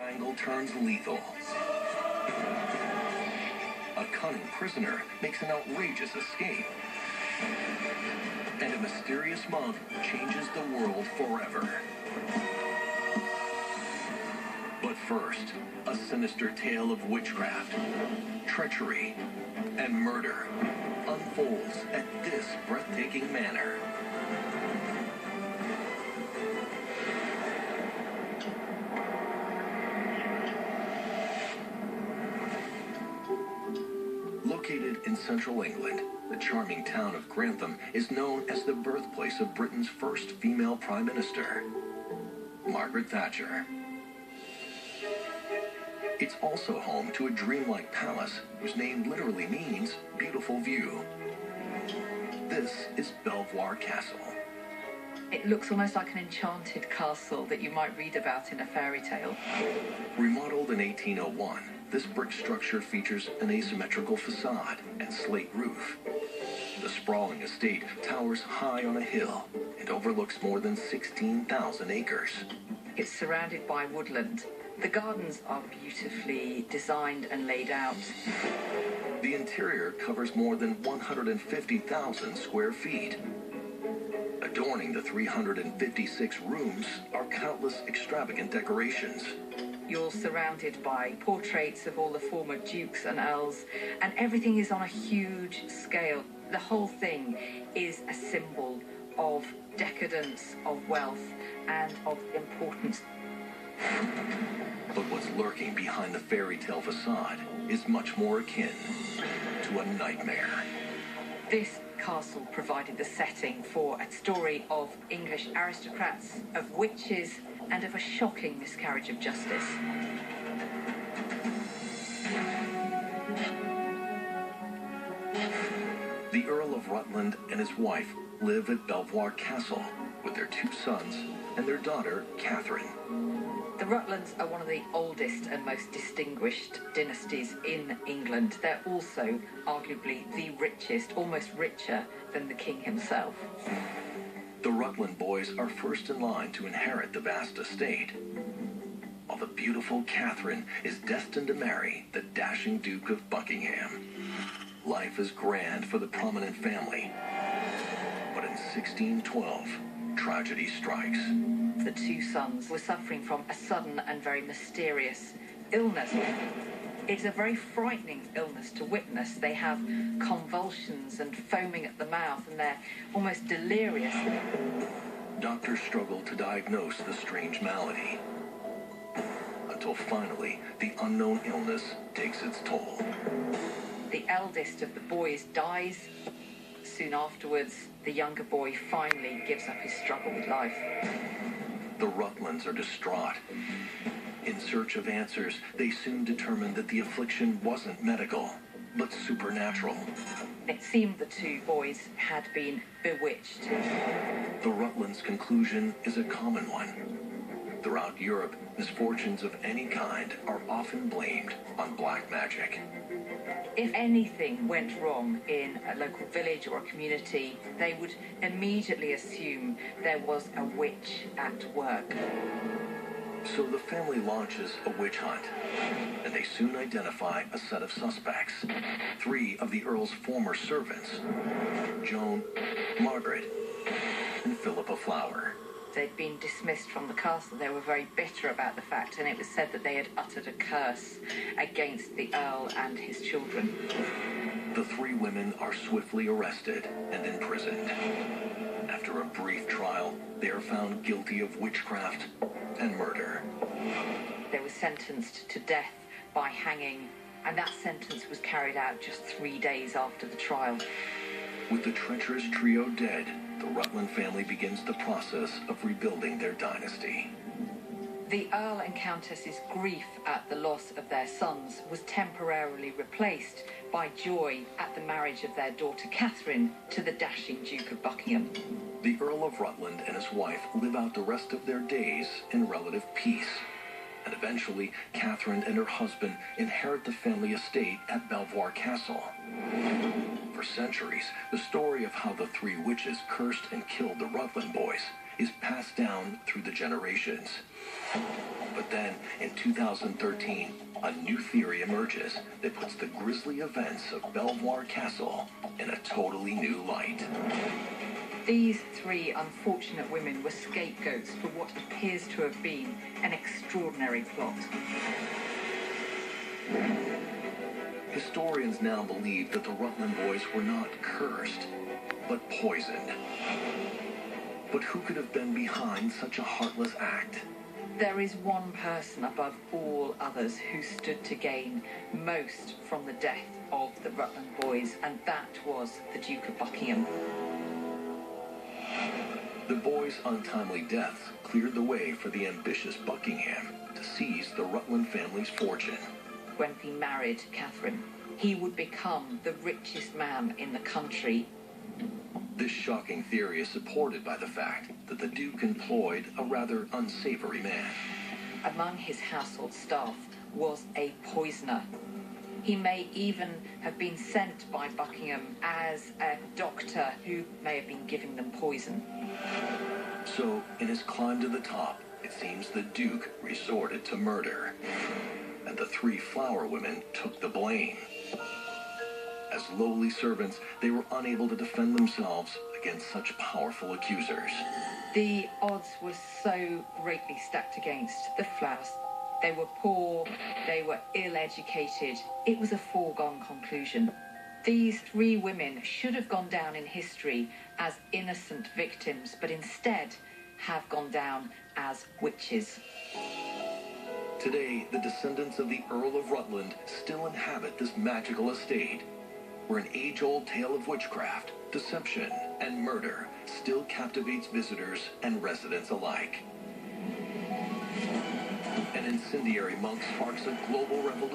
Triangle turns lethal. A cunning prisoner makes an outrageous escape. And a mysterious mug changes the world forever. But first, a sinister tale of witchcraft, treachery, and murder unfolds at this breathtaking manor. Located in central England, the charming town of Grantham is known as the birthplace of Britain's first female Prime Minister, Margaret Thatcher. It's also home to a dreamlike palace whose name literally means beautiful view. This is Belvoir Castle. It looks almost like an enchanted castle that you might read about in a fairy tale. Remodeled in 1801, this brick structure features an asymmetrical facade and slate roof. The sprawling estate towers high on a hill and overlooks more than 16,000 acres. It's surrounded by woodland. The gardens are beautifully designed and laid out. The interior covers more than 150,000 square feet. Adorning the 356 rooms are countless extravagant decorations. You're surrounded by portraits of all the former dukes and earls, and everything is on a huge scale. The whole thing is a symbol of decadence, of wealth, and of importance. But what's lurking behind the fairy tale facade is much more akin to a nightmare. This castle provided the setting for a story of English aristocrats, of witches, and of a shocking miscarriage of justice. The Earl of Rutland and his wife live at Belvoir Castle with their 2 sons and their daughter, Catherine. The Rutlands are one of the oldest and most distinguished dynasties in England. They're also arguably the richest, almost richer than the king himself. The Rutland boys are first in line to inherit the vast estate, while the beautiful Catherine is destined to marry the dashing Duke of Buckingham. Life is grand for the prominent family, but in 1612, tragedy strikes. The 2 sons were suffering from a sudden and very mysterious illness. It's a very frightening illness to witness. They have convulsions and foaming at the mouth, and they're almost delirious. Doctors struggle to diagnose the strange malady, until finally the unknown illness takes its toll. The eldest of the boys dies. Soon afterwards, the younger boy finally gives up his struggle with life. The Rutlands are distraught. In search of answers, they soon determined that the affliction wasn't medical, but supernatural. It seemed the 2 boys had been bewitched. The Rutlands' conclusion is a common one. Throughout Europe, misfortunes of any kind are often blamed on black magic. If anything went wrong in a local village or a community, they would immediately assume there was a witch at work. So the family launches a witch hunt, and they soon identify a set of suspects. 3 of the Earl's former servants, Joan, Margaret, and Philippa Flower. They'd been dismissed from the castle. They were very bitter about the fact, and it was said that they had uttered a curse against the Earl and his children. The 3 women are swiftly arrested and imprisoned. After a brief trial, they are found guilty of witchcraft and murder. They were sentenced to death by hanging, and that sentence was carried out just 3 days after the trial. With the treacherous trio dead, the Rutland family begins the process of rebuilding their dynasty. The Earl and Countess's grief at the loss of their sons was temporarily replaced by joy at the marriage of their daughter Catherine to the dashing Duke of Buckingham. The Earl of Rutland and his wife live out the rest of their days in relative peace. And eventually, Catherine and her husband inherit the family estate at Belvoir Castle. For centuries, the story of how the 3 witches cursed and killed the Rutland boys is passed down through the generations. But then, in 2013, a new theory emerges that puts the grisly events of Belvoir Castle in a totally new light. These three unfortunate women were scapegoats for what appears to have been an extraordinary plot. Historians now believe that the Rutland boys were not cursed, but poisoned. But who could have been behind such a heartless act? There is one person above all others who stood to gain most from the death of the Rutland boys, and that was the Duke of Buckingham. The boys' untimely deaths cleared the way for the ambitious Buckingham to seize the Rutland family's fortune. When he married Catherine, he would become the richest man in the country. This shocking theory is supported by the fact that the Duke employed a rather unsavory man. Among his household staff was a poisoner. He may even have been sent by Buckingham as a doctor who may have been giving them poison. So, in his climb to the top, it seems the Duke resorted to murder. And the three flower women took the blame. As lowly servants, they were unable to defend themselves against such powerful accusers. The odds were so greatly stacked against the Flowers. They were poor, they were ill-educated. It was a foregone conclusion. These three women should have gone down in history as innocent victims, but instead have gone down as witches. Today, the descendants of the Earl of Rutland still inhabit this magical estate, where an age-old tale of witchcraft, deception, and murder still captivates visitors and residents alike. An incendiary monk sparks a global revolution.